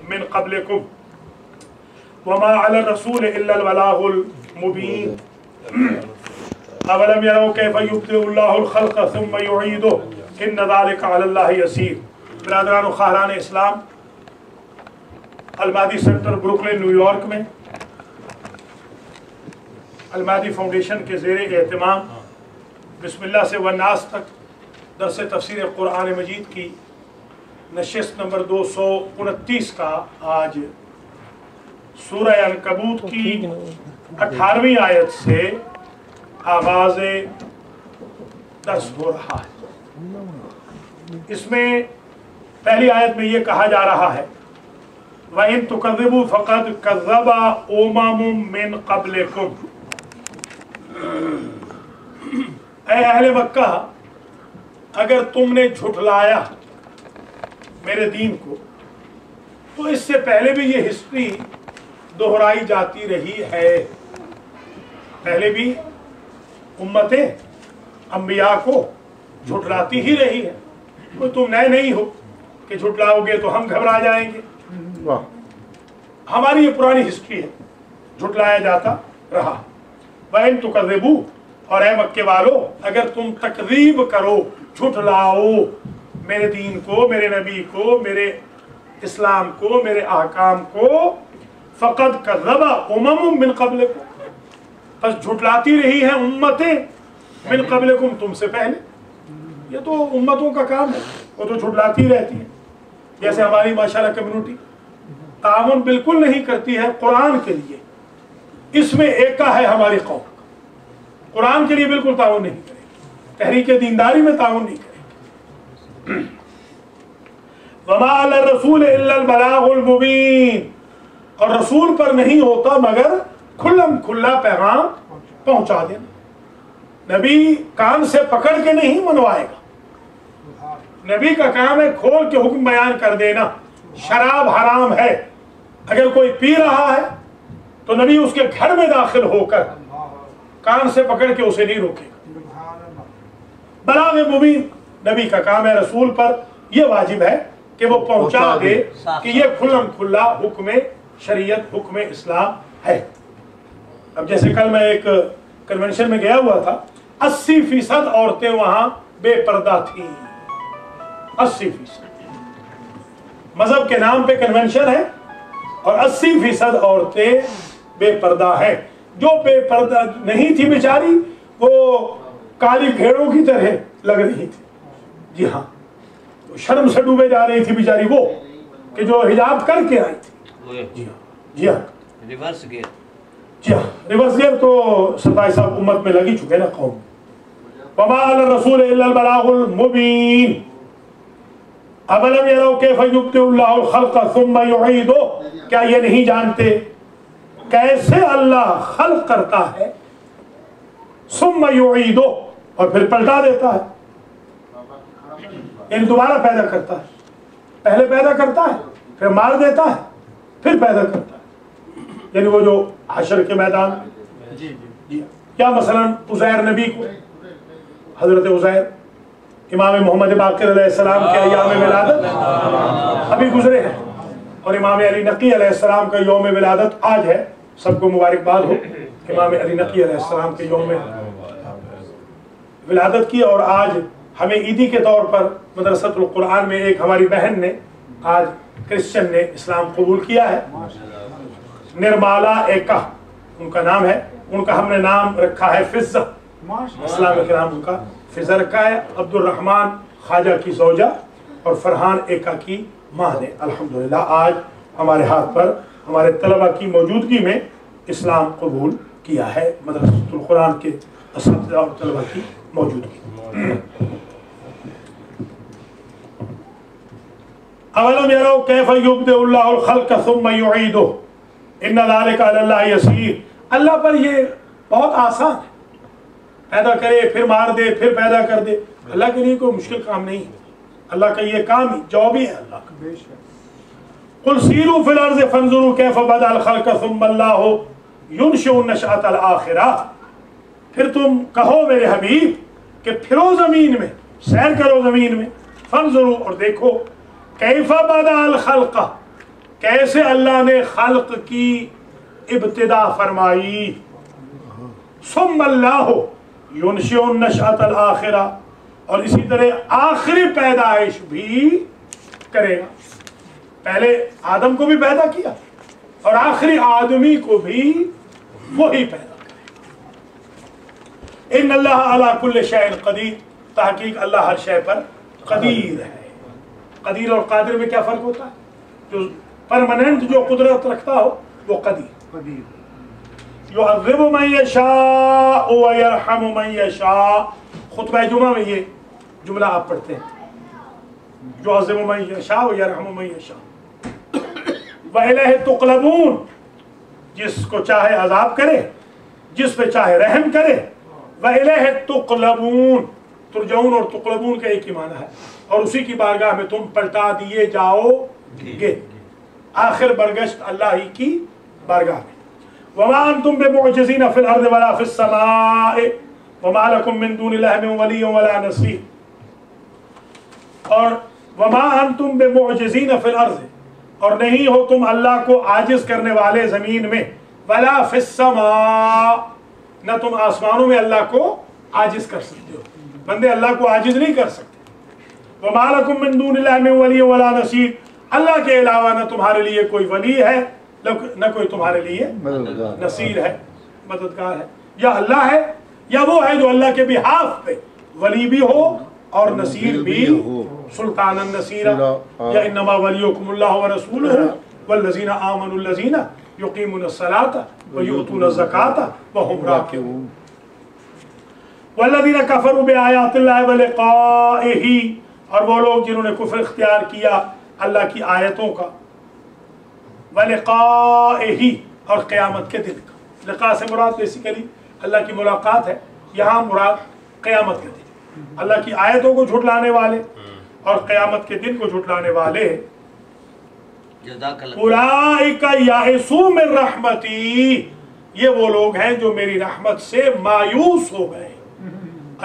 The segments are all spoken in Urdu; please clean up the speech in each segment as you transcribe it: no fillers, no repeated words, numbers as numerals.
من قبلکم وما علی الرسول الا البلاغ المبین اولم یروا کیف یبدئ اللہ الخلق ثم یعیدہ ان ذلک علی اللہ یسیر۔ برادران و خواہران اسلام، المہدی سینٹر بروکلن نیو یارک میں المہدی فاؤنڈیشن کے زیر اہتمام بسم اللہ سے والناس تک درس تفسیر قرآن مجید کی نشست نمبر 229 کا آج سورہ عنکبوت کی 18ویں آیت سے آغاز درس ہو رہا ہے۔ اس میں پہلی آیت میں یہ کہا جا رہا ہے وَإِن تُكَذِّبُوا فَقَدْ كَذَّبَ أُمَمٌ مِّن قَبْلِكُمْ۔ اے اہل مکہ، اگر تم نے جھٹلایا میرے دین کو تو اس سے پہلے بھی یہ ہسٹری دہرائی جاتی رہی ہے۔ پہلے بھی امتیں انبیاء کو جھٹلاتی ہی رہی ہے، کوئی تم نئے نہیں ہو کہ جھٹلاؤ گے تو ہم گھبرا جائیں گے۔ ہماری یہ پرانی ہسٹری ہے، جھٹلایا جاتا رہا۔ وَإِن تُكَذِّبُوا، اور اے مکے والو اگر تم تکذیب کرو، جھٹلاؤ میرے دین کو، میرے نبی کو، میرے اسلام کو، میرے احکام کو، فَقَدْ كَذَّبَ أُمَمٌ مِّن قَبْلِكُمْ، بس جھٹلاتی رہی ہیں امتیں من قبلکم، تم سے پہلے۔ یہ تو امتوں کا کام ہے، وہ تو جھٹلاتی رہتی ہے۔ جیسے ہماری ماشاءاللہ کمیونٹی تعاون بالکل نہیں کرتی ہے قرآن کے لیے، اس میں ایکا ہے ہماری قوم، قرآن کے لیے بالکل تعاون نہیں کرے گی، تحریک دینداری میں تعاون نہیں کرے گی۔ وَمَا عَلَى الرَّسُولِ إِلَّا الْبَلَاغُ الْمُبِينُ، اور رسول پر نہیں ہوتا مگر کھلم کھلا پیغام پہنچا دینا۔ نبی کان سے پکڑ کے نہیں منوائے گا، نبی کا کام ہے کھول کے حکم بیان کر دینا۔ شراب حرام ہے، اگر کوئی پی رہا ہے تو نبی اس کے گھر میں داخل ہو کر کان سے پکڑ کے اسے نہیں روکے گا۔ بلاغ مبین، نبی کا کام ہے، رسول پر یہ واجب ہے کہ وہ پہنچا دے کہ یہ کھلم کھلا حکم شریعت، حکم اسلام ہے۔ اب جیسے کل میں ایک کنونشن میں گیا ہوا تھا، 80% عورتیں وہاں بے پردہ تھیں، 80%۔ مذہب کے نام پہ کنونشن ہے اور 80% عورتیں بے پردہ ہیں۔ جو بے پردہ نہیں تھی بیچاری، وہ کالی بھیڑوں کی طرح لگ رہی تھی۔ جی ہاں، شرم سے ڈوبے جا رہی تھی بیچاری وہ کہ جو حجاب کر کے آئی تھی۔ جی ہاں، جی ہاں، ریورس گیئر، جی ہاں، ریورس گیئر تو 27 صاحب امت میں لگی چکے نا قوم۔ وَمَا عَلَى الرَّسُولِ إِلَّا الْبَلَاغُ الْمُبِينُ اَوَلَمْ يَرَوْا كَيْفَ يُبْدِئُ اللَّهُ الْخَلْقَ ثُمَّ يُعِيدُهُ، کیا یہ نہیں جانتے کیسے اللہ خلق کرتا ہے، ثُمَّ يُعِيدُهُ، اور پھر پلٹا دیتا ہے، یعنی دوبارہ پیدا کرتا ہے۔ پہلے پیدا کرتا ہے، پھر مار دیتا ہے، پھر پیدا کرتا ہے، یعنی وہ جو حشر کے میدان میں، یا مثلا عزیر نبی کو، حضرت عزیر امام محمد باقر علیہ السلام کے ایام ولادت ابھی گزرے ہیں، اور امام علی نقی علیہ السلام کا یوم ولادت آج ہے۔ سب کو مبارکباد ہو امام علی نقی علیہ السلام کے یوم ولادت کی۔ اور آج ہمیں عیدی کے طور پر مدرسۃ القرآن میں ایک ہماری بہن نے، آج کرسچن نے اسلام قبول کیا ہے، نرمالا ایکا ان کا نام ہے، ان کا ہم نے نام رکھا ہے فضہ، اسلام کے نام ان کا فضہ رکھا ہے۔ عبد الرحمن خواجہ کی زوجہ اور فرحان ایکا کی ماں نے الحمدللہ آج ہمارے ہاتھ پر ہمارے طلبہ کی موجودگی میں اسلام قبول کیا ہے، مدرسۃ القرآن کے اساتذہ اور طلبہ کی موجودگی۔ اولم یروا کیف یبدئ اللہ الخلق ثم یعیدہ ان ذلک علی اللہ یسیر، اللہ پر یہ بہت آسان ہے، پیدا کرے پھر مار دے پھر پیدا کر دے، اللہ کے لیے کوئی مشکل کام نہیں ہے، اللہ کا یہ کام ہی جاب ہی ہے اللہ کا۔ قل سیروا فی الارض فانظروا کیف بدأ الخلق ثم اللہ ینشئ النشأۃ الآخرہ، پھر تم کہو میرے حبیب کہ پھرو زمین میں، سیر کرو زمین میں، فانظروا اور دیکھو، کیف بدأ الخلق، کیسے اللہ نے خلق کی ابتدا فرمائی. ثم اللہ ینشئ النشأۃ الآخرہ، اور اسی طرح آخری پیدائش بھی کرے گا. پہلے آدم کو بھی پیدا کیا اور آخری آدمی کو بھی وہی پیدا کرے گا. ان اللہ علی کل شیء قدیر، تحقیق اللہ ہر شے پر قدیر ہے. قدیر اور قادر میں کیا فرق ہوتا ہے؟ جو پرماننٹ جو قدرت رکھتا ہو وہ قدیر. یعذب من یشاء ویرحم من یشاء. خطبہ جمعہ میں یہ جملہ آپ پڑھتے ہیں، یعذب من یشاء ویرحم من یشاء وإلیہ تقلبون. جس کو چاہے عذاب کرے، جس پہ چاہے رحم کرے. وإلیہ تقلبون، ترجعون اور تقلبون کا ایک ہی معنی ہے، اور اسی کی بارگاہ میں تم پلٹا دیے جاؤ گے. آخر برگشت اللہ ہی کی بارگاہ میں. وما انتم بمعجزین فی الارض ولا فی السماء وما لکم من دون اللہ من ولی ولا نصیر. اور وما انتم بمعجزین فی الارض، اور نہیں ہو تم اللہ کو عاجز کرنے والے زمین میں. ولا فی السماء، نہ تم آسمانوں میں اللہ کو عاجز کر سکتے ہو. بندے اللہ کو عاجز نہیں کر سکتے. وما لکم من دون اللہ من ولی ولا نصیر، اللہ کے علاوہ نہ تمہارے لیے کوئی ولی ہے نہ کوئی تمہارے لیے نصیر ہے، مددگار ہے. یا اللہ ہے یا وہ ہے جو اللہ کے بہاف پہ ولی بھی ہو اور نصیر بھی. سلطان النصیر یا انما ولیکم اللہ ورسولہ والذین آمنوا الذین یقیمون الصلاة ویؤتون الزکاة وهم راکعون. والذین کفروا بآیات اللہ ولقائہ، اور وہ لوگ جنہوں نے کفر اختیار کیا اللہ کی آیتوں کا. وَلِقَائِهِ، اور قیامت کے دن کا. لقاء سے مراد بیسیکلی اللہ کی ملاقات ہے، یہاں مراد قیامت کے دن. اللہ کی آیتوں کو جھٹلانے والے اور قیامت کے دن کو جھٹلانے والے. اولئک یئسوا من رحمتی، یہ وہ لوگ ہیں جو میری رحمت سے مایوس ہو گئے.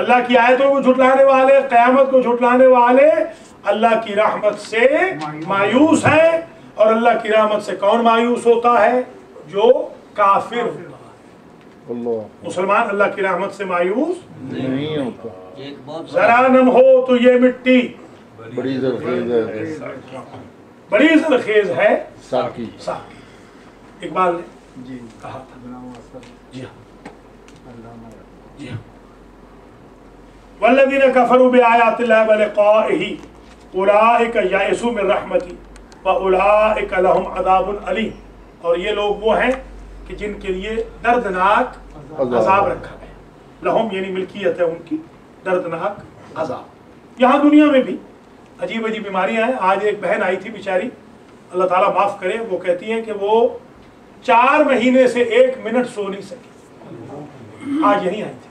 اللہ کی آیتوں کو جھٹلانے والے، قیامت کو جھٹلانے والے اللہ کی رحمت سے مایوس ہیں. اور اللہ کی رحمت سے کون مایوس ہوتا ہے؟ جو کافر ہوتا ہے. مسلمان اللہ کی رحمت سے مایوس نہیں ہوتا. ذرا نم ہو تو یہ مٹی بڑی زرخیز ہے ساقی. اقبال نے کہا تھا. جی ہاں. والذین کفروا بآیات اللہ ولقائہ اولئک یئسوا من رحمتی وَأُولَئِكَ لَهُمْ عَذَابٌ عَلِيمٌ. اور یہ لوگ وہ ہیں کہ جن کے لیے دردناک عذاب رکھا گیا. لہم یعنی ملکیت ہے ان کی، دردناک عذاب. یہاں دنیا میں بھی عجیب عجیب بیماریاں ہیں. آج ایک بہن آئی تھی بیچاری، اللہ تعالیٰ معاف کرے، وہ کہتی ہیں کہ وہ 4 مہینے سے 1 منٹ سو نہیں سکی. آج یہیں آئی تھی،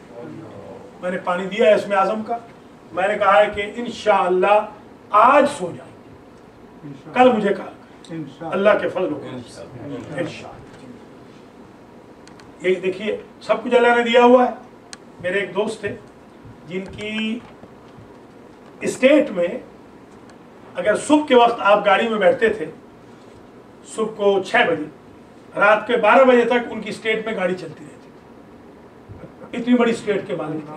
میں نے پانی دیا ہے اسم اعظم کا. میں نے کہا ہے کہ انشاءاللہ آج سو جائیں، کل مجھے کہا اللہ کے فضل و کرم سے انشاءاللہ. یہ دیکھیے سب کچھ اللہ نے دیا ہوا ہے. میرے ایک دوست تھے جن کی اسٹیٹ میں اگر صبح کے وقت آپ گاڑی میں بیٹھتے تھے، صبح کو 6 بجے، رات کے 12 بجے تک ان کی اسٹیٹ میں گاڑی چلتی رہتی. اتنی بڑی اسٹیٹ کے مالک تھے،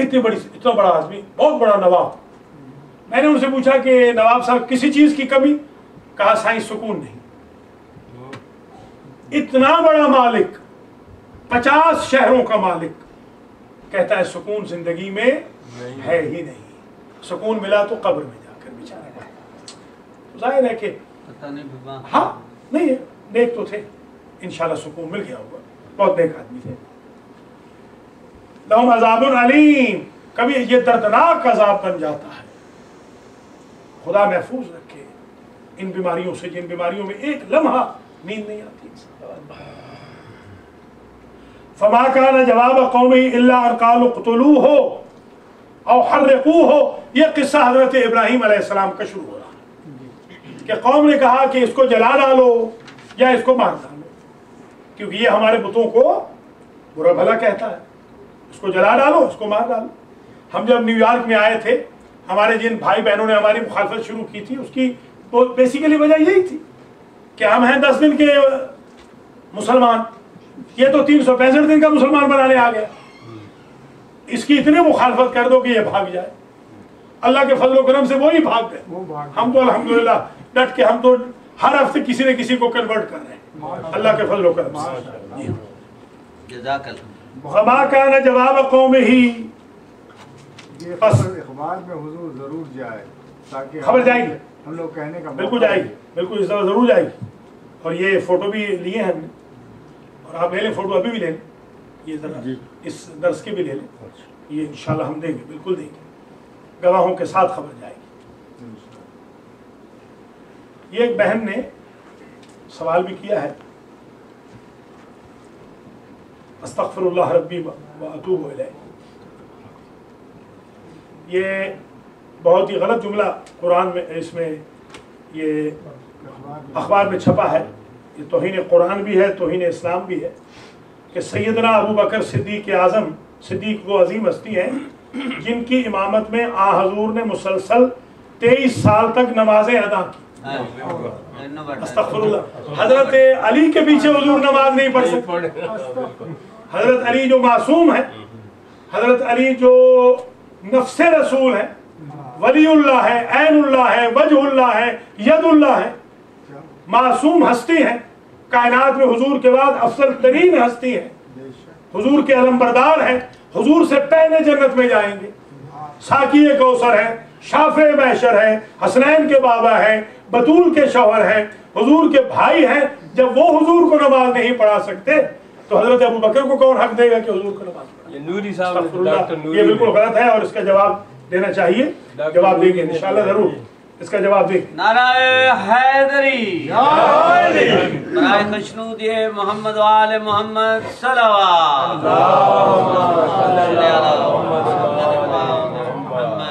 اتنا بڑا آدمی، بہت بڑا نواب. میں نے ان سے پوچھا کہ نواب صاحب کسی چیز کی کمی؟ کہا سائنس سکون نہیں. اتنا بڑا مالک، 50 شہروں کا مالک، کہتا ہے سکون زندگی میں ہے ہی نہیں. سکون ملا تو قبر میں جا کر بیچارہ. ظاہر ہے کہ ہاں نہیں ہے، نیک تو تھے، انشاءاللہ سکون مل گیا ہوگا، بہت نیک آدمی تھے. لہم عذاب علیم، کبھی یہ دردناک عذاب بن جاتا ہے. خدا محفوظ رکھے ان بیماریوں سے، جن بیماریوں میں ایک لمحہ نیند نہیں آتی. فما کان جواب قومہ الا ان قالوا اقتلوہ او حرقوہ. یہ قصہ حضرت ابراہیم علیہ السلام کا شروع ہو رہا کہ قوم نے کہا کہ اس کو جلا ڈالو یا اس کو مار ڈالو، کیونکہ یہ ہمارے بتوں کو برا بھلا کہتا ہے. اس کو جلا ڈالو، اس کو مار ڈالو. ہم جب نیو یارک میں آئے تھے، ہمارے جن بھائی بہنوں نے ہماری مخالفت شروع کی تھی، اس کی بیسیکلی وجہ یہی تھی کہ ہم ہیں 10 دن کے مسلمان، یہ تو 365 دن کا مسلمان بنانے آ گیا، اس کی اتنی مخالفت کر دو کہ یہ بھاگ جائے۔ اللہ کے فضل و کرم سے وہی بھاگ گئے۔ ہم تو الحمدللہ ڈٹ کے ہم تو ہر ہفتے کسی نہ کسی کو کنورٹ کر رہے ہیں اللہ کے فضل و کرم سے۔ جزاک اللہ۔ فما کان جواب قومہ، بس اخبار میں حضور ضرور جائے تاکہ خبر جائے گی، ہم لوگ کہنے کا بالکل جائے گی، بالکل اس دفعہ ضرور جائے گی۔ اور یہ فوٹو بھی لیے ہیں ہم نے، اور آپ لے لیں فوٹو، ابھی بھی لے لیں، یہ ذرا اس درس کے بھی لے لیں، یہ انشاءاللہ ہم دیں گے، بالکل دیں گے، گواہوں کے ساتھ خبر جائے گی۔ یہ ایک بہن نے سوال بھی کیا ہے، استغفر اللہ ربی واتوب الیہ، یہ بہت ہی غلط جملہ قرآن میں، اس میں یہ اخبار میں چھپا ہے، یہ توہین قرآن بھی ہے، توہین اسلام بھی ہے، کہ سیدنا ابو بکر صدیق اعظم، صدیق وہ عظیم ہستی ہیں جن کی امامت میں آن حضور نے مسلسل 23 سال تک نمازیں ادا کی۔ استغفر اللہ، حضرت علی کے پیچھے حضور نماز نہیں پڑھ سکتے، حضرت علی جو معصوم ہے، حضرت علی جو نفس رسول ہے، ولی اللہ ہے، عین اللہ ہے، وجہ اللہ ہے، ید اللہ ہے، معصوم ہستی ہیں، کائنات میں حضور کے بعد افضل ترین ہستی ہے، حضور کے علمبردار ہیں، حضور سے پہلے جنت میں جائیں گے، ساقی کوثر ہے، شافع محشر ہے، حسنین کے بابا ہے، بطول کے شوہر ہیں، حضور کے بھائی ہیں۔ جب وہ حضور کو نماز نہیں پڑھا سکتے تو حضرت ابو بکر کو کون حق دے گا کہ حضور کو نماز پڑھائے؟ نوری صاحب یہ بالکل غلط ہے اور اس کا جواب دینا چاہیے، جواب دیں گے انشاءاللہ ضرور، اس کا جواب دیں گے۔ نعرہ حیدری، برائے خشنود محمد و آل محمد صلوات۔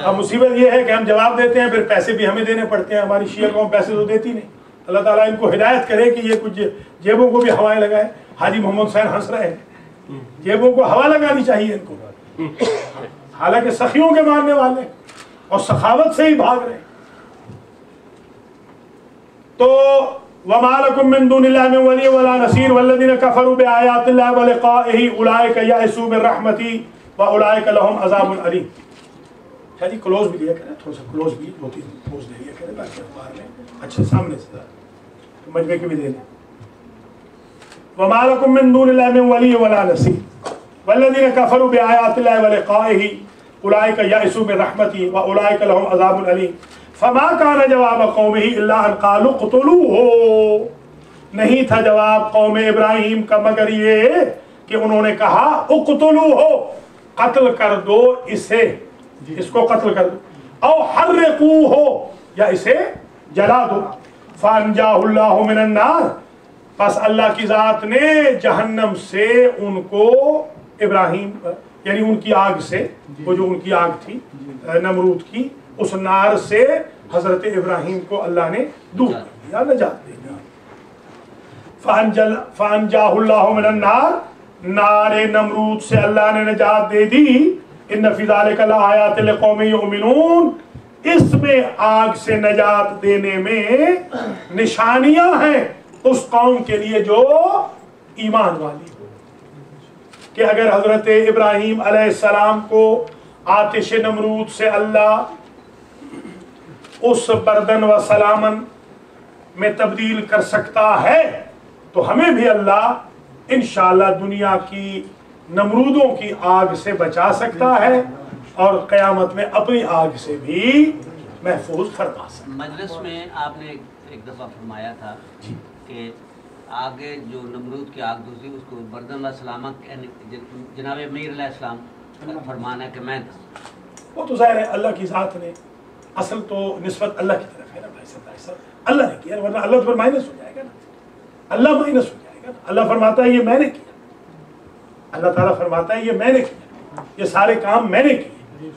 اب مصیبت یہ ہے کہ ہم جواب دیتے ہیں، پھر پیسے بھی ہمیں دینے پڑتے ہیں، ہماری شیعہ قوم پیسے تو دیتی نہیں۔ اللہ تعالیٰ ان کو ہدایت کرے کہ یہ کچھ جیبوں کو بھی ہوائیں لگائے۔ حاجی محمد حسین ہنس رہے ہیں، جیبوں کو ہوا لگانی چاہیے ان کو، حالانکہ سخیوں کے ماننے والے اور سخاوت سے ہی بھاگ رہے ہیں۔ تو وَمَا لَكُم مِّن دُونِ اللَّهِ مِن وَلِيٍّ وَلَا نَصِيرٍ وَالَّذِينَ كَفَرُوا بِآيَاتِ اللَّهِ وَلِقَائِهِ أُولَٰئِكَ يَئِسُوا مِن رَحْمَتِي وَأُولَٰئِكَ لَهُمْ عَذَابٌ أَلِيمٌ۔ شاہ جی کلوز بھی لیا کریں، تھوڑا سا کلوز بھی 2-3 پوز دے لیا کریں تاکہ اخبار میں اچھے سامنے سے مجمع کے بھی دے لیں۔ وَمَا لَكُم مِّن دُونِ اللَّهِ مِن وَلِيٍّ وَلَا نَصِيرٍ وَالَّذِينَ كَفَرُوا بِآيَاتِ اللَّهِ وَلِقَائِهِ أُولَٰئِكَ يَئِسُوا مِن رَحْمَتِي وَأُولَٰئِكَ لَهُمْ عَذَابٌ أَلِيمٌ۔ فما کان جواب قومہ الا ان قالوا اقتلوہ، نہیں تھا جواب قوم ابراہیم کا مگر یہ کہ انہوں نے کہا اقتلوہ، قتل کر دو اسے، اس کو قتل کر دو، او حرقوہ، یا اسے جلا دو، فانجاہ اللہ من النار، پس اللہ کی ذات نے جہنم سے ان کو، ابراہیم یعنی ان کی آگ سے، وہ جو ان کی آگ تھی نمرود کی، اس نار سے حضرت ابراہیم کو اللہ نے دور کر دیا، نجات دے دیا۔ فانجاہ اللہ من النار، نار نمرود سے اللہ نے نجات دے دی۔ ان فی ذلک لآیات لقوم یؤمنون، اس میں آگ سے نجات دینے میں نشانیاں ہیں اس قوم کے لیے جو ایمان والی ہو، کہ اگر حضرت ابراہیم علیہ السلام کو آتش نمرود سے اللہ اس بردن و سلامن میں تبدیل کر سکتا ہے تو ہمیں بھی اللہ انشاءاللہ دنیا کی نمرودوں کی آگ سے بچا سکتا ہے اور قیامت میں اپنی آگ سے بھی محفوظ فرما سکتا ہے۔ مجلس میں آپ نے ایک دفعہ فرمایا تھا کہ آگے جو نمرود کی آگ دوسری اس کو بردن و سلامت جناب میر علیہ السلام فرمانا ہے کہ میں، وہ تو ظاہر ہے اللہ کی ذات نے، اصل تو نسبت اللہ کی طرف ہے نا بھائی صاحب، اللہ نے کیا، ورنہ اللہ تو مائنس ہو جائے گا نا، اللہ مائنس ہو جائے گا نا۔ اللہ فرماتا ہے یہ میں نے کیا، اللہ تعالیٰ فرماتا ہے یہ میں نے کیا، یہ سارے کام میں نے کیے۔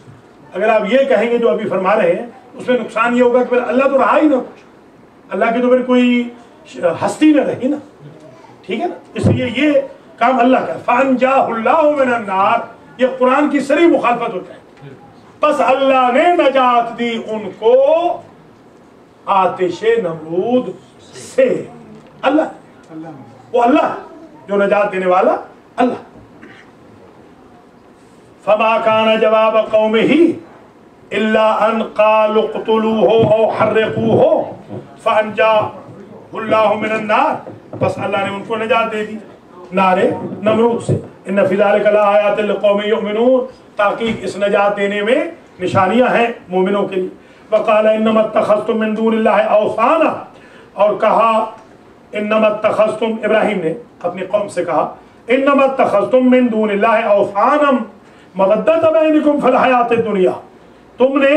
اگر آپ یہ کہیں گے جو ابھی فرما رہے ہیں، اس میں نقصان یہ ہوگا کہ پھر اللہ تو رہا ہی نہ کچھ، اللہ کی تو پھر کوئی ہستی نہ رہی نا، ٹھیک ہے نا، اس لیے یہ کام اللہ کا۔ فانجاہ اللہ من النار، یہ قرآن کی صریح مخالفت ہوتا ہے، بس اللہ نے نجات دی ان کو آتش نمرود سے۔ اللہ, وہ اللہ جو نجات دینے والا اللہ. فما کان جواب قومہ الا ان قالوا اقتلوه او حرقوه فانجاه اللہ من النار, بس اللہ نے ان کو نجات دے دی نار نمرود سے. ان فی ذلک لآیات لقوم یؤمنون, تحقیق اس نجات دینے میں نشانیاں ہیں مومنوں کے لیے. وقال انما اتخذتم من دون اللہ اوثانا, اور کہا انما اتخذتم, ابراہیم نے اپنی قوم سے کہا انما اتخذتم من دون اللہ اوثانا مودۃ بینکم فی الحیاۃ الدنیا, تم نے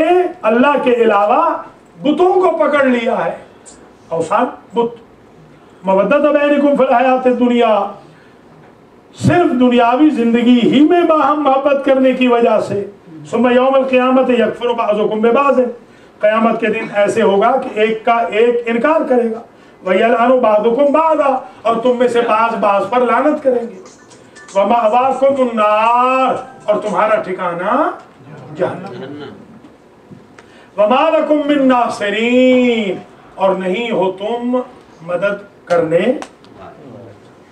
اللہ کے علاوہ بتوں کو پکڑ لیا ہے. اوثان بت, مودۃ بینکم فی الحیاۃ الدنیا, صرف دنیاوی زندگی ہی میں باہم محبت کرنے کی وجہ سے. ثم یوم القیامت یکفر بعضکم ببعض, قیامت کے دن ایسے ہوگا کہ ایک کا ایک انکار کرے گا. وَيَلْعَنُ بَعْضُكُمْ بَعْضًا, اور تم میں سے بعض پر لعنت کریں گے. وَمَأْوَاكُمُ النَّارُ, اور تمہارا ٹھکانہ جہنم. وَمَا لَكُمْ مِن نَاصِرِينَ, اور نہیں ہو تم مدد کرنے,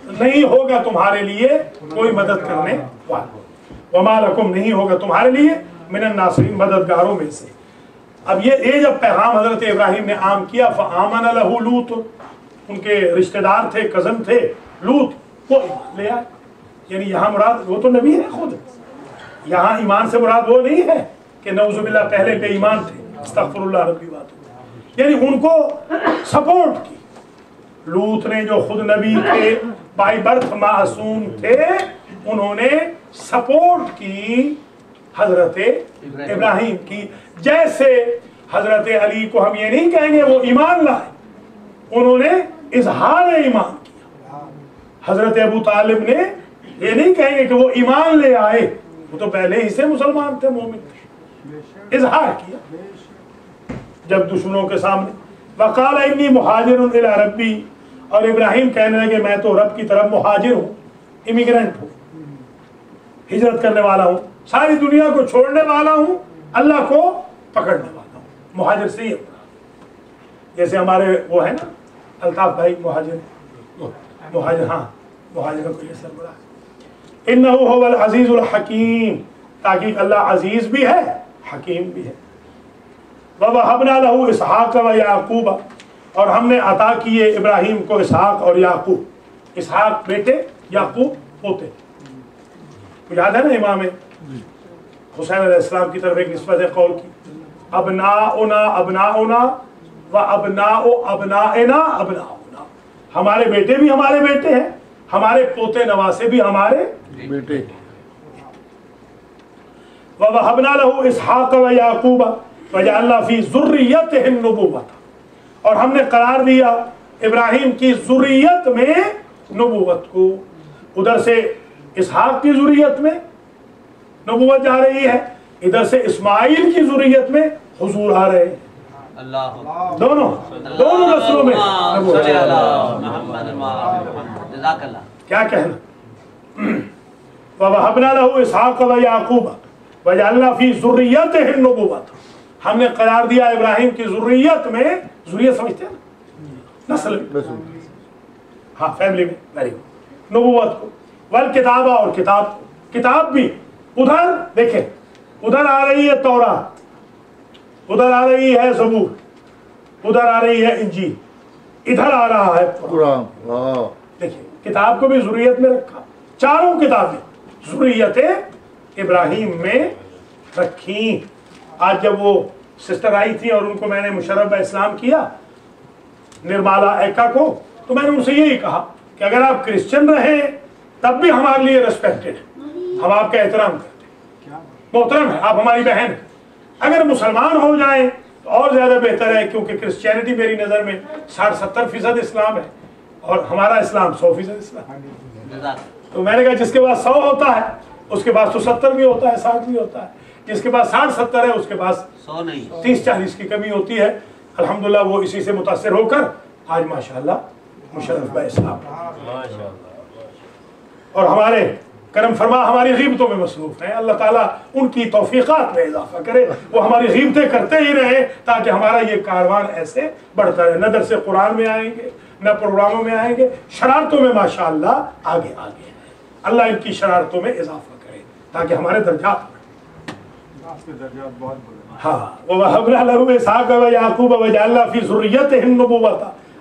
نہیں ہوگا تمہارے لیے کوئی مدد کرنے والا. وَمَا لَكُمْ, نہیں ہوگا تمہارے لیے من الناصرین, مددگاروں میں سے. اب یہ جب پیغام حضرت ابراہیم نے عام کیا, فآمن لہ لوط, ان کے رشتہ دار تھے, کزن تھے لوط, وہ ایمان لے آئے. یعنی یہاں مراد وہ تو نبی ہے خود, یہاں ایمان سے مراد وہ نہیں ہے کہ نعوذ باللہ پہلے بے ایمان تھے, استغفر اللہ ربی بات. یعنی ان کو سپورٹ کی. لوط نے جو خود نبی تھے, بائی برتھ معصوم تھے, انہوں نے سپورٹ کی حضرت ابراہیم کی. جیسے حضرت علی کو ہم یہ نہیں کہیں گے وہ ایمان لائے, انہوں نے اظہار ایمان کیا. حضرت ابو طالب نے یہ نہیں کہیں گے کہ وہ ایمان لے آئے, وہ تو پہلے ہی سے مسلمان تھے, مومن تھے, اظہار کیا جب دشمنوں کے سامنے. وقال انی مہاجر الی ربی, اور ابراہیم کہنے لگے میں تو رب کی طرف مہاجر ہوں, امیگرینٹ ہوں, ہجرت کرنے والا ہوں, ساری دنیا کو چھوڑنے والا ہوں, اللہ کو پکڑنے والا ہوں. مہاجر سے ہی, جیسے ہمارے وہ ہے نا الطاف بھائی مہاجر, ہاں مہاجروں کو یہ سربراہ. انہ هو العزیز الحکیم, تاکہ اللہ عزیز بھی ہے حکیم بھی ہے. وَوَهَبْنَا لَهُ إِسْحَاقَ وَيَعْقُوبَ, اور ہم نے عطا کیے ابراہیم کو اسحاق اور یعقوب. اسحاق بیٹے, یعقوب پوتے. یاد ہے نا امام حسین علیہ السلام کی طرف ایک نسبت قول کی, ابناؤنا ابناؤنا و ابناؤ ابنائنا ابناؤنا, ہمارے بیٹے بھی ہمارے بیٹے ہیں, ہمارے پوتے نواسے بھی ہمارے بیٹے. وَوَهَبْنَا لَهُ إِسْحَاقَ وَيَعْقُوبَ وَجَعَلْنَا فِي ذُرِّيَّتِهِ النُّبُوَّةَ, اور ہم نے قرار دیا ابراہیم کی ذریت میں نبوت کو. ادھر سے اسحاق کی ذریت میں نبوت جا رہی ہے, ادھر سے اسماعیل کی ذریت میں حضور آ رہے ہیں. دونوں نسلوں میں کیا کہنا. وَوَهَبْنَا لَهُ إِسْحَاقَ وَيَعْقُوبَ وَجَعَلْنَا فِي ذُرِّيَّتِهِ النُّبُوَّةَ, ہم نے قرار دیا ابراہیم کی ذریت میں, ذریت سمجھتے ہیں نا, نسل, ہاں فیملی میں, ویری گڈ, نبوت کو. والکتاب, اور کتاب کو, کتاب بھی ادھر دیکھیں, ادھر آ رہی ہے تورات, ادھر آ رہی ہے زبور, ادھر آ رہی ہے انجیل, ادھر آ رہا ہے قرآن. دیکھیں کتاب کو بھی ذریت میں رکھا, چاروں کتابیں ذریت ابراہیم میں رکھی. آج جب وہ سسٹر آئی تھی اور ان کو میں نے مشرف اسلام کیا, نرمالا ایکا کو, تو میں نے ان سے یہی کہا کہ اگر آپ کرسچن رہیں تب بھی ہمارے لیے ریسپیکٹڈ ہے, ہم آپ کا احترام کرتے ہیں, محترم ہے, آپ ہماری بہن ہیں. اگر مسلمان ہو جائیں تو اور زیادہ بہتر ہے, کیونکہ کرسچینٹی میری نظر میں 60-70% اسلام ہے اور ہمارا اسلام 100% اسلام. تو میں نے کہا جس کے پاس 100 ہوتا ہے اس کے پاس تو 70 بھی ہوتا ہے, 60 بھی ہوتا ہے, جس کے پاس 60-70 ہے اس کے پاس 30-40 کی کمی ہوتی ہے. الحمدللہ وہ اسی سے متاثر ہو کر آج ماشاءاللہ مشرف اسلام, اور ہمارے کرم فرما ہماری غیبتوں میں مصروف ہیں. اللہ تعالیٰ ان کی توفیقات میں اضافہ کرے, وہ ہماری غیبتیں کرتے ہی رہے تاکہ ہمارا یہ کاروان ایسے بڑھتا رہے. نہ درس قرآن میں آئیں گے, نہ پروگراموں میں آئیں گے، شرارتوں میں ماشاءاللہ آگے آگے ہیں۔ اللہ ان کی شرارتوں میں اضافہ کرے تاکہ ہمارے درجات آپ کے درجات بہت بڑے۔ ہاں وَوَهَبْنَا لَهُ إِسْحَاقَ وَيَعْقُوبَ وَجَعَلْنَا فِي ذُرِّيَّتِهِ النُّبُوَّةَ۔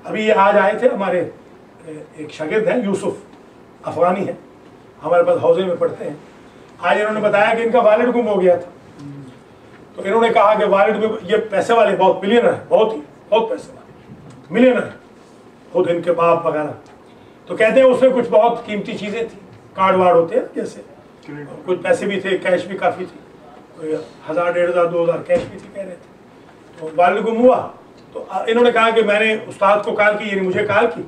ابھی یہ آج آئے تھے، ہمارے ایک شاگرد ہیں یوسف افغانی ہیں، ہمارے پاس حوزے میں پڑھتے ہیں۔ آج انہوں نے بتایا کہ ان کا والد گم ہو گیا تھا، تو انہوں نے کہا کہ والد یہ پیسے والے بہت ملینر ہیں، بہت پیسے والے ملینر ہیں خود ان کے باپ وغیرہ، تو کہتے ہیں اس میں کچھ بہت قیمتی چیزیں تھیں، کارڈ وارڈ ہوتے ہیں جیسے، کچھ پیسے بھی تھے، کیش بھی کافی تھی، 1000 1500 2000 کیش بھی تھی کہہ رہے تھے۔ تو والد گم ہوا تو انہوں نے کہا کہ میں نے استاد کو کال کی، یعنی مجھے کال کی،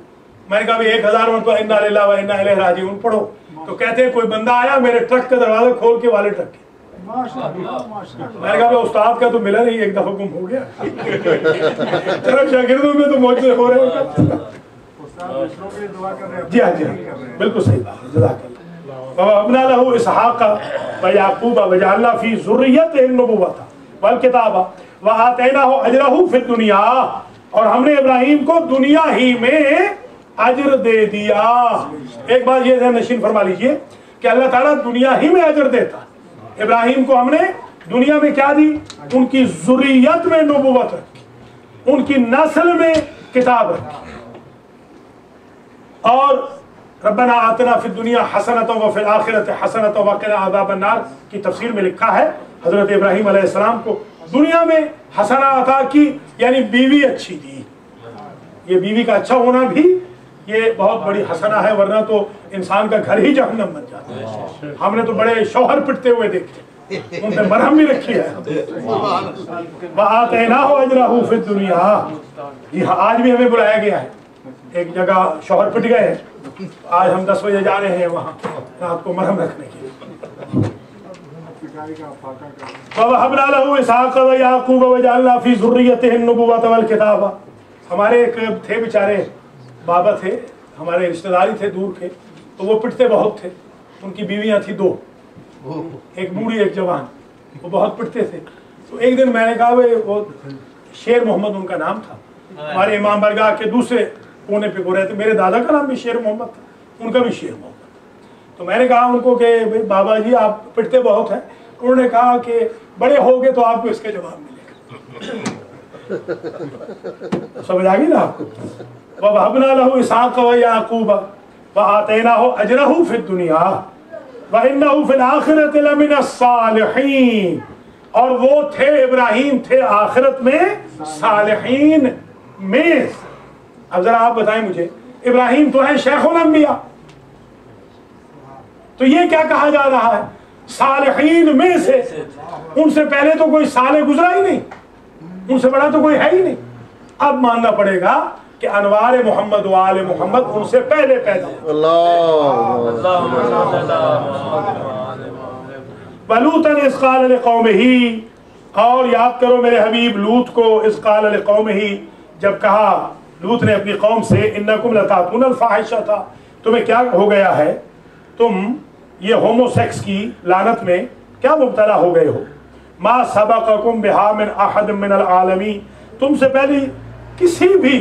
میں نے کہا بھی 1000 مرتبہ انا للہ و انا الیہ راجعون پڑھو، تو کہتے ہیں کوئی بندہ آیا میرے ٹرک کا دروازہ کھول کے والد رکھ کے، میں نے کہا استاد کا تو ملا نہیں، ایک دفعہ گم ہو گیا، چلو شاگردوں میں تو موجود ہو رہے ہیں۔ جی ہاں جی ہاں بالکل صحیح بات ہے، جزاک اللہ۔ وَوَهَبْنَا لَهُ إِسْحَاقَ وَيَعْقُوبَ وَجَعَلْنَا فِي ذُرِّيَّتِهِ النُّبُوَّةَ وَالْكِتَابَ وَآتَيْنَاهُ أَجْرَهُ فِي الدُّنْيَا، اور ہم نے ابراہیم کو دنیا ہی میں اجر دے دیا۔ ایک بات یہ ذہن نشین فرما لیجئے کہ اللہ تعالیٰ دنیا ہی میں اجر دیتا، ابراہیم کو ہم نے دنیا میں کیا دی؟ ان کی ذریت میں نبوت رکھی، ان کی نسل میں کتاب رکھی۔ اور ربنا آتنا فی الدنیا حسنۃ وفی الآخرۃ حسنۃ وقنا عذاب النار کی تفسیر میں لکھا ہے حضرت ابراہیم علیہ السلام کو دنیا میں حسنہ عطا کی، یعنی بیوی اچھی دی۔ یہ بیوی کا اچھا ہونا بھی یہ بہت بڑی حسنہ ہے، ورنہ تو انسان کا گھر ہی جہنم بن جاتا ہے۔ ہم نے تو بڑے شوہر پٹتے ہوئے دیکھے، ان پہ مرہم بھی رکھی ہے۔ وَآتَيْنَاهُ أَجْرَهُ فِي الدُّنْيَا، جی ہاں آج بھی ہمیں بلایا گیا ہے، ایک جگہ شوہر پٹ گئے ہیں، آج ہم 10 بجے جا رہے ہیں وہاں رات کو مرہم رکھنے کے لیے۔ وَوَهَبْنَا لَهُ إِسْحَاقَ وَيَعْقُوبَ وَجَعَلْنَا فِي ذُرِّيَّتِهِ النُّبُوَّةَ وَالْكِتَابَ۔ ہمارے ایک تھے بیچارے بابا تھے، ہمارے رشتہ داری تھے دور کے، تو وہ پٹتے بہت تھے، ان کی بیویاں تھیں 2، ایک بوڑھی ایک جوان، وہ بہت پٹتے تھے۔ تو ایک دن میں نے کہا وہ شیر محمد ان کا نام تھا، ہمارے امام بارگاہ کے دوسرے کونے پہ وہ رہتے، میرے دادا کا نام بھی شیر محمد تھا، ان کا بھی شیر محمد۔ تو میں نے کہا ان کو کہ بابا جی آپ پٹتے بہت ہیں، انہوں نے کہا کہ بڑے ہو گے تو آپ کو اس کا جواب ملے گا۔ سمجھ آ گئی نا آپ کو؟ وَوَهَبْنَا لَهُ إِسْحَاقَ وَيَعْقُوبَ وَآتَيْنَاهُ أَجْرَهُ فِي الدُّنْيَا وَإِنَّهُ فِي الْآخِرَةِ لَمِنَ الصَّالِحِينَ، اور وہ تھے ابراہیم تھے آخرت میں صالحین میں۔ اب ذرا آپ بتائیں مجھے، ابراہیم تو ہے شیخ الانبیاء، تو یہ کیا کہا جا رہا ہے؟ صالحین میں سے، ان سے پہلے تو کوئی صالح گزرا ہی نہیں، ان سے بڑا تو کوئی ہے ہی نہیں۔ اب ماننا پڑے گا کہ انوار محمد و آل محمد ان سے پہلے پیدا ہوئے۔ وَلُوطًا إِذْ قَالَ لِقَوْمِهِ، اور یاد کرو میرے حبیب لوط کو، اذ قال لقومه، جب کہا لوط نے اپنی قوم سے، انکم لتاتون الفاحشۃ، تمہیں کیا ہو گیا ہے، تم یہ ہومو سیکس کی لعنت میں کیا مبتلا ہو گئے ہو، ما سبقکم بها من احد من العالمین، تم سے پہلے کسی بھی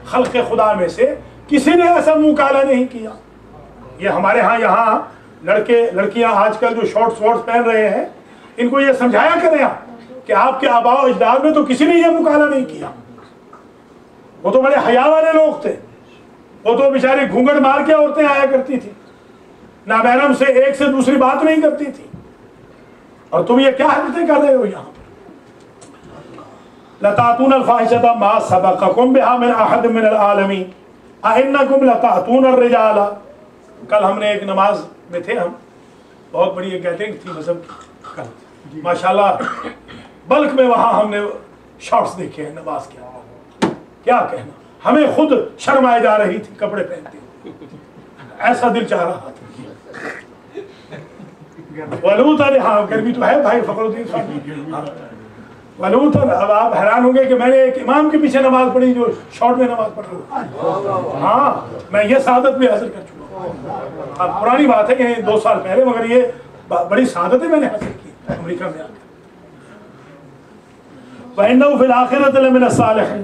خلق خدا میں سے کسی نے ایسا منہ کالا نہیں کیا۔ یہ ہمارے ہاں یہاں لڑکے لڑکیاں آج کل جو شارٹس وارٹس پہن رہے ہیں، ان کو یہ سمجھایا کریں آپ کہ آپ کے آباء و اجداد میں تو کسی نے یہ منہ کالا نہیں کیا، وہ تو بڑے حیا والے لوگ تھے، وہ تو بیچاری گھونگھٹ مار کے عورتیں آیا کرتی تھی، نامحرم سے ایک سے دوسری بات نہیں کرتی تھی، اور تم یہ کیا حرکتیں کر رہے ہو یہاں پر؟ لتاتون الفاحشۃ ما سبقکم بها من احد من العالمین ائنکم لتاتون الرجال۔ کل ہم نے ایک نماز میں تھے، ہم بہت بڑی ایک گیدرنگ تھی مذہب کی کل، ماشاءاللہ بلک میں وہاں ہم نے شارٹس دیکھے ہیں نماز کے، کیا کہنا، ہمیں خود شرم آئے جا رہی تھی کپڑے پہنتے ہوئے، ایسا دل چاہ رہا تھا۔ ولوطاً، ہاں گرمی تو ہے بھائی فخر الدین صاحب، ولوطاً، اب آپ حیران ہوں گے کہ میں نے ایک امام کے پیچھے نماز پڑھی جو شارٹ میں نماز پڑھ رہا ہوں، ہاں میں یہ سعادت بھی حاصل کر چکا ہوں۔ اب پرانی بات ہے کہ 2 سال پہلے، مگر یہ بڑی سعادتیں میں نے حاصل کی امریکہ میں آ کر۔ وَإِنَّهُ فِي الْآخِرَةِ لَمِنَ الصَّالِحِينَ،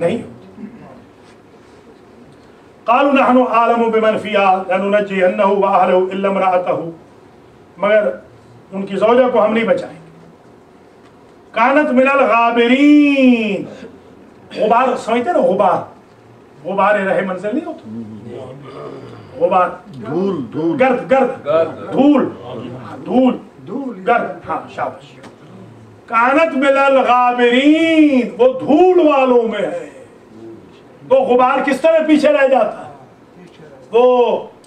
نہیں ہوتی. قالوا نحن اعلم بمن فيها لننجينه واهله الا امراته، مگر ان کی زوجہ کو ہم نہیں بچائیں گے. كانت من الغابرین، غبار سمجھتے نا، غبار، غبار رہے منزل نہیں ہوتا، غبار، دھول، گرد، گرد، دھول، دھول، گرد، ہاں شاباش. كانت من الغابرین، وہ دھول والوں میں ہے. تو غبار کس طرح پیچھے رہ جاتا ہے؟ وہ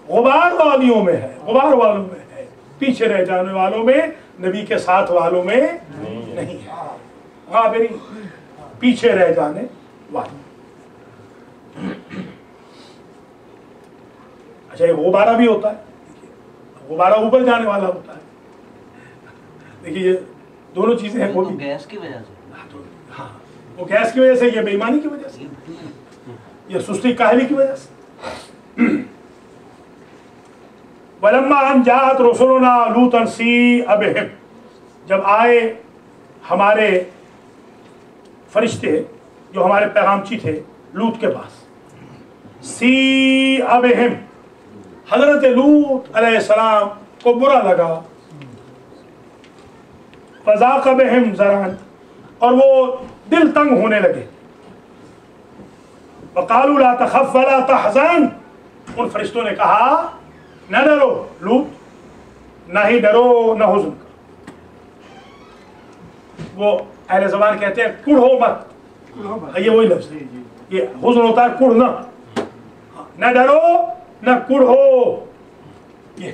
غبار والیوں میں ہے، غبار والوں میں ہے، پیچھے رہ جانے والوں میں، نبی کے ساتھ والوں میں نہیں ہے. غابرین، پیچھے رہ جانے والے. اچھا یہ غبارہ بھی ہوتا ہے، غبارہ اوپر جانے والا ہوتا ہے. دیکھیے یہ دونوں چیزیں ہیں. وہ گیس کی وجہ سے، ہاں وہ گیس کی وجہ سے، یہ بے ایمانی کی وجہ سے، یہ سستی کاہلی کی وجہ سے. وَلَمَّا أَنْ جَاءَتْ رُسُلُنَا لُوطًا سِيءَ بِهِمْ، جب آئے ہمارے فرشتے جو ہمارے پیغامچی تھے لوط کے پاس، سِيءَ بِهِمْ، حضرت لوط علیہ السلام کو برا لگا. فَذَاقَ بِهِمْ ذَرْعًا، اور وہ دل تنگ ہونے لگے. وَقَالُوا لَا تَخَفْ وَلَا تَحْزَنْ، ان فرشتوں نے کہا نہ ڈرو لوط، نہ ہی ڈرو نہ حزن کرو. وہ اہل زبان کہتے ہیں کڑھو مت، یہ وہی لفظ ہے، یہ حزن ہوتا ہے کڑھنا. نہ ڈرو نہ کڑھو، یہ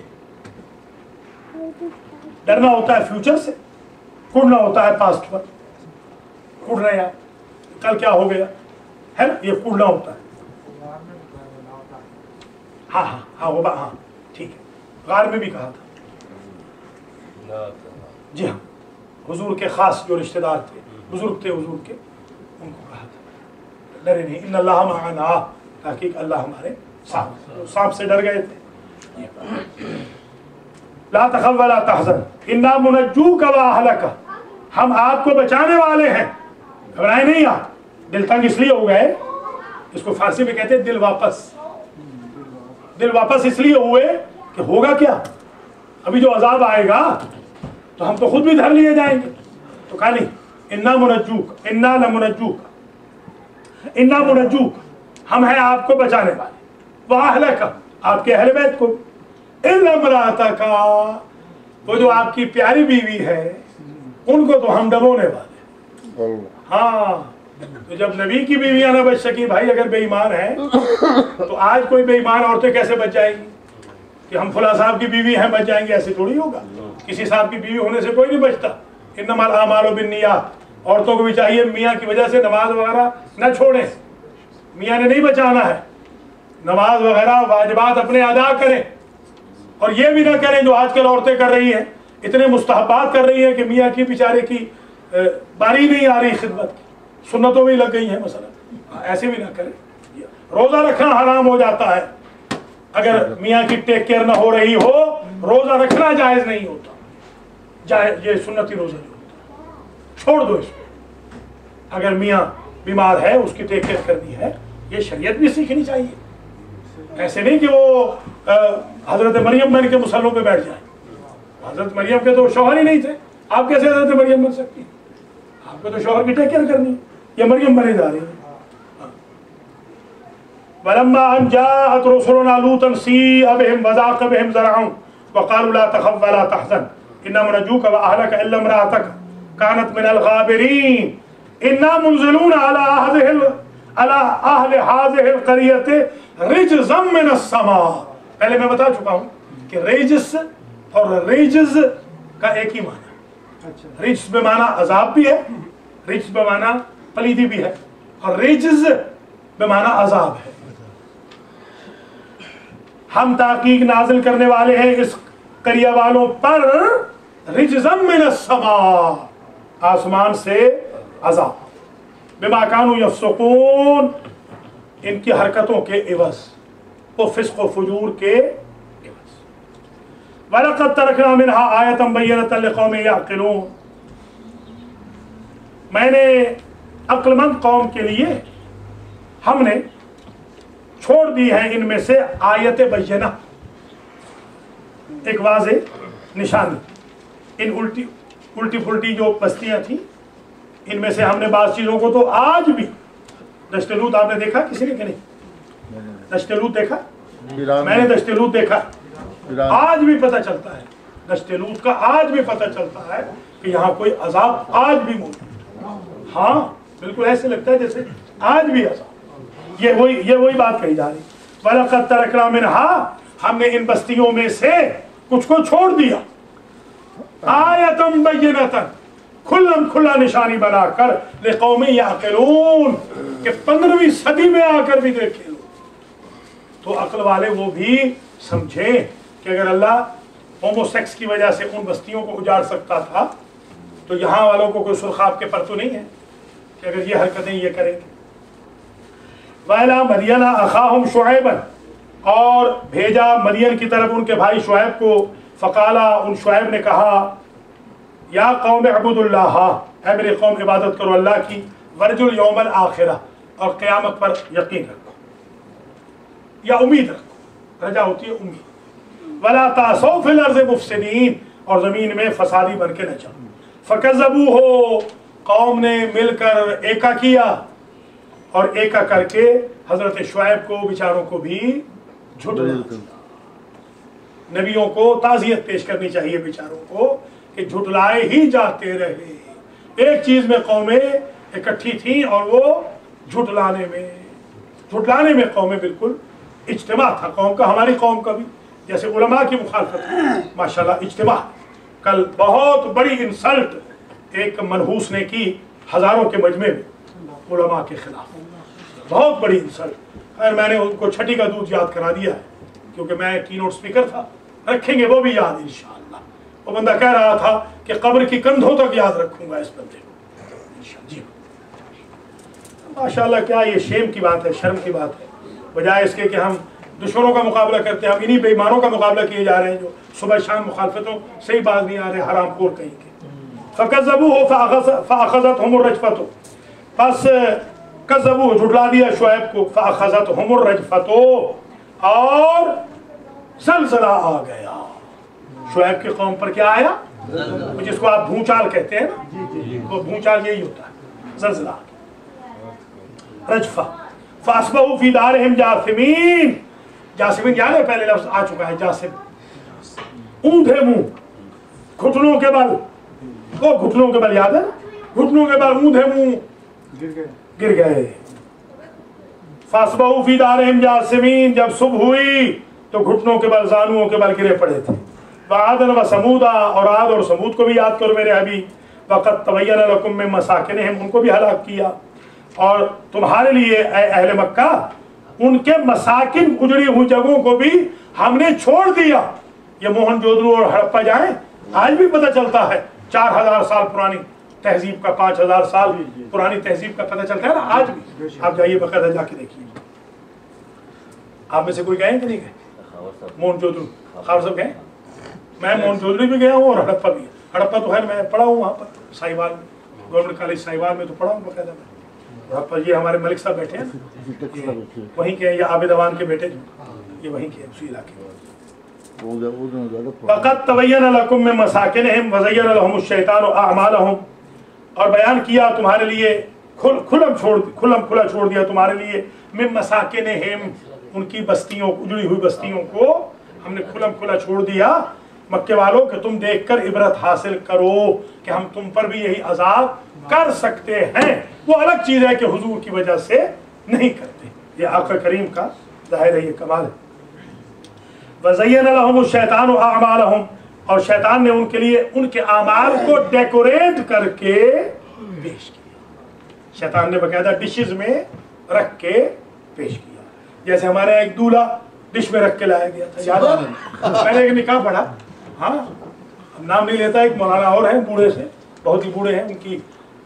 ڈرنا ہوتا ہے فیوچر سے، کڑھنا ہوتا ہے پاسٹ پر. کڑھ رہے ہیں کل کیا ہو گیا ہے نا، یہ کڑھنا ہوتا ہے. ہاں ہاں ہاں وہ ہاں ٹھیک ہے، غار میں بھی کہا تھا. جی ہاں، حضور کے خاص جو رشتہ دار تھے، بزرگ تھے حضور کے، ان کو کہا تھا ڈرے نہیں، ان اللہ معنا، تحقیق اللہ ہمارے ساتھ. سانپ سے ڈر گئے تھے. لا تخف ولا تحزن انا منجوک واہلک، ہم آپ کو بچانے والے ہیں، گھبرائے نہیں آپ. دل تنگ اس لیے ہو گئے، اس کو فارسی میں کہتے ہیں دل واپس. دل واپس اس لیے ہوئے کہ ہوگا کیا، ابھی جو عذاب آئے گا تو ہم تو خود بھی دھر لیے جائیں گے. تو کہا نہیں، انا منجوک، انا لمنجوک، انا منجوک، ہم ہیں آپ کو بچانے والے. واہلک، آپ کے اہل بیت کو. الا امرأتک، وہ جو آپ کی پیاری بیوی ہے ان کو تو ہم ڈبونے والے. ہاں تو جب نبی کی بیویاں نہ بچ سکی، بھائی اگر بے ایمان ہیں تو آج کوئی بے ایمان عورتیں کیسے بچ جائیں گی کہ ہم فلاں صاحب کی بیوی ہیں بچ جائیں گے؟ ایسے تھوڑی ہوگا. کسی صاحب کی بیوی ہونے سے کوئی نہیں بچتا. انما الاعمال بالنیات، عورتوں کو بھی چاہیے میاں کی وجہ سے نماز وغیرہ نہ چھوڑیں. میاں نے نہیں بچانا ہے، نماز وغیرہ واجبات اپنے ادا کریں. اور یہ بھی نہ کریں جو آج کل عورتیں کر رہی ہیں، اتنے مستحبات کر رہی ہیں کہ میاں کی بیچارے کی باری نہیں آ رہی خدمت کی، سنتوں میں لگ گئی ہیں مثلا. ایسے بھی نہ کریں. روزہ رکھنا حرام ہو جاتا ہے اگر میاں کی ٹیک کیئر نہ ہو رہی ہو. روزہ رکھنا جائز نہیں ہوتا، جائز یہ سنتی روزہ جو ہوتا ہے چھوڑ دو اس کو. اگر میاں بیمار ہے اس کی ٹیک کیئر کرنی ہے، یہ شریعت بھی سیکھنی چاہیے. ایسے نہیں کہ وہ حضرت مریم بن کے مسلوں پہ بیٹھ جائیں. حضرت مریم کے تو شوہر ہی نہیں تھے، آپ کیسے حضرت مریم بن سکتی؟ آپ کو تو شوہر کی ٹیک کیئر کرنی ہے. یہ مریم بنے جا رہی ہے. وَلَمَّا أَنْ جَاءَتْ رُسُلُنَا لُوطًا سِيءَ بِهِمْ وَضَاقَ بِهِمْ ذَرْعًا وَقَالُوا لَا تَخَفْ وَلَا تَحْزَنْ إِنَّا مُنَجُّوكَ وَأَهْلَكَ إِلَّا امْرَأَتَكَ كَانَتْ مِنَ الْغَابِرِينَ إِنَّا مُنزِلُونَ عَلَى أَهْلِ هَذِهِ الْقَرْيَةِ رِجْزًا مِنَ السَّمَاءِ. پہلے میں بتا چکا ہوں کہ ریجس اور ریجز کا ایک ہی معنی ہے. رجس بے معنی عذاب بھی ہے، رجس بے معنی پلیدی بھی ہے، اور ریجز بے معنی عذاب ہے. ہم تحقیق نازل کرنے والے ہیں اس قریہ والوں پر رجزا من السماء، آسمان سے عذاب، بما كانوا يفسقون، ان کی حرکتوں کے عوض، وہ فسق و فجور کے عوض. وَلَقَدْ تَرَكْنَا مِنْهَا آيَةً بَيِّنَةً لِقَوْمٍ يَعْقِلُونَ، میں نے عقل مند قوم کے لیے ہم نے چھوڑ دی ہے ان میں سے آیت بینہ، ایک واضح نشانی. ان الٹی پھلٹی جو بستیاں تھیں ان میں سے ہم نے بعض چیزوں کو تو آج بھی، دشت لوط آپ نے دیکھا کسی نے کہ نہیں؟ دشت لوط دیکھا؟ میں نے دشت لوط دیکھا. آج بھی پتہ چلتا ہے دشت لوط کا، آج بھی پتہ چلتا ہے کہ یہاں کوئی عذاب آج بھی موجود ہے. ہاں بالکل ایسے لگتا ہے جیسے آج بھی عذاب. یہ وہی بات کہی جا رہی. وَلَقَدْ تَرَكْنَا مِنْهَا، ہم نے ان بستیوں میں سے کچھ کو چھوڑ دیا. آیَةً بَيِّنَةً، کھلا نشانی بنا کر، لِقَوْمٍ يَعْقِلُونَ، کہ 15ویں صدی میں آ کر بھی دیکھیں تو عقل والے وہ بھی سمجھیں کہ اگر اللہ ہومو سیکس کی وجہ سے ان بستیوں کو اجاڑ سکتا تھا تو یہاں والوں کو کوئی سرخاب کے پر تو نہیں ہے کہ اگر یہ حرکتیں یہ کریں گے. وَإِلَىٰ مَدْيَنَ أَخَاهُمْ شُعَيْبًا، اور بھیجا مدین کی طرف ان کے بھائی شعیب کو. فقالا، ان شعیب نے کہا، یا قوم اعبدوا اللہ، اے میرے قوم عبادت کرو اللہ کی، وَارْجُوا الْيَوْمَ الْآخِرَةَ، اور قیامت پر یقین رکھو یا امید رکھو. رجا ہوتی ہے امید. وَلَا تَعْثَوْا فِي الْأَرْضِ مُفْسِدِينَ، اور زمین میں فسادی بن کے نہ جاؤ. فَكَذَّبُوهُ، قوم نے مل کر ایکا کیا، اور ایکا کر کے حضرت شعیب کو بیچاروں کو بھی جھٹلا دیا. نبیوں کو تعزیت پیش کرنی چاہیے بیچاروں کو کہ جھٹلائے ہی جاتے رہے. ایک چیز میں قومیں اکٹھی تھیں اور وہ جھٹلانے میں قومیں بالکل اجتماع تھا قوم کا. ہماری قوم کا بھی جیسے علماء کی مخالفت ماشاءاللہ اجتماع. کل بہت بڑی انسلٹ ایک منحوس نے کی ہزاروں کے مجمع میں علماء کے خلاف، بہت بڑی انسلٹ. خیر میں نے ان کو چھٹی کا دودھ یاد کرا دیا ہے کیونکہ میں کی نوٹ اسپیکر تھا. رکھیں گے وہ بھی یاد انشاءاللہ. وہ بندہ کہہ رہا تھا کہ قبر کی کندھوں تک یاد رکھوں گا اس بندے کو. جی ماشاءاللہ، کیا یہ شیم کی بات ہے، شرم کی بات ہے. بجائے اس کے کہ ہم دشمنوں کا مقابلہ کرتے ہیں، ہم انہی بے ایمانوں کا مقابلہ کیے جا رہے ہیں جو صبح شام مخالفتوں سے ہی باز نہیں آ رہے، حرام خور کہیں گے. فَكَذَّبُوهُ فَأَخَذَتْهُمُ الرَّجْفَةُ، پس کذبوہ جھٹلا دیا شعیب کو. فَأَخَذَتْهُمُ الرَّجْفَةُ، اور زلزلہ آ گیا. شعیب کی قوم پر کیا آیا؟ جس کو آپ بھونچال کہتے ہیں نا، وہ بھونچال یہی ہوتا ہے، زلزلہ آ گیا. رجفہ. فَأَصْبَحُوا فِي دَارِهِمْ جَاثِمِينَ، جاسمین یاد ہے پہلے لفظ آ چکا ہے جاسم. اونھے منہ، گھٹنوں کے بل، وہ گھٹنوں کے بل یاد ہے نا، گھٹنوں کے بل اونھے منہ گر گئے. فَأَصْبَحُوا فِي دَارِهِمْ جَاثِمِينَ، جب صبح ہوئی تو گھٹنوں کے بل، زانوؤں کے بل گرے پڑے تھے. وَعَادًا وَثَمُودَ، اور عاد اور سمود کو بھی یاد کرو میرے حبیب. وَقَدْ تَبَيَّنَ لَكُم مِّن مَّسَاكِنِهِمْ، ان کو بھی ہلاک کیا. اور تمہارے لیے اے اہل مکہ ان کے مساکن، اجڑی ہوئی جگہوں کو بھی ہم نے چھوڑ دیا. یہ موہن جودرو اور ہڑپا جائیں آج بھی پتہ چلتا ہے. 4000 سال پرانی تہذیب کا، 5000 سال پرانی تہذیب کا پتہ چلتا ہے نا آج بھی. آپ جائیے باقاعدہ جا کے دیکھیے. آپ میں سے کوئی گئے کہ نہیں گئے موہن جودرو؟ خاور صاحب گئے؟ میں موہن جودرو بھی گیا ہوں اور ہڑپا بھی. ہڑپا تو ہے میں پڑھا ہوں وہاں پر سائیوال میں، گورنمنٹ کالج سائیوال میں تو پڑھا ہوں باقاعدہ میں. ہڑپا یہ ہمارے ملک صاحب بیٹھے ہیں وہیں کے، یہ عابد اوان کے بیٹے جو یہ وہیں کے اسی علاقے میں. فَقَدْ تَبَيَّنَ لَكُم مِّن مَّسَاكِنِهِمْ وَزَيَّنَ لَهُمُ الشَّيْطَانُ أَعْمَالَهُمْ، اور بیان کیا تمہارے لیے، کھلم کھلا چھوڑ دیا تمہارے لیے. مِّن مَّسَاكِنِهِمْ، ان کی بستیوں، اجڑی ہوئی بستیوں کو ہم نے کھلم کھلا چھوڑ دیا. مکے والوں کہ تم دیکھ کر عبرت حاصل کرو کہ ہم تم پر بھی یہی عذاب کر سکتے ہیں. وہ الگ چیز ہے کہ حضور کی وجہ سے نہیں کرتے. یہ آقا کریم کا ظاہر ہے، یہ کمال ہے. وَزَيَّنَ لَهُمُ الشَّيْطَانُ أَعْمَالَهُمْ، اور شیطان نے ان کے لیے ان کے اعمال کو ڈیکوریٹ کر کے پیش کیا. شیطان نے باقاعدہ ڈشز میں رکھ کے پیش کیا. جیسے ہمارے ایک دولہا ڈش میں رکھ کے لایا گیا تھا، یاد ہے؟ میں نے ایک نکاح پڑھا، ہاں نام نہیں لیتا، ایک مولانا اور ہیں بوڑھے سے، بہت ہی بوڑھے ہیں، ان کی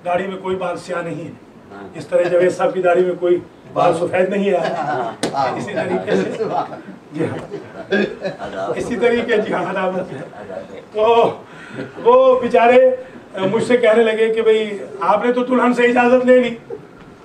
داڑھی میں کوئی بال سیاہ نہیں ہے. اس طرح جاوید صاحب کی داڑھی میں کوئی بال سفید نہیں ہے. اسی طریقے سے جی ہاں، اسی طریقے جی ہاں عدالت ہے. تو وہ بیچارے مجھ سے کہنے لگے کہ بھئی آپ نے تو دلہن سے اجازت لے لی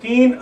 3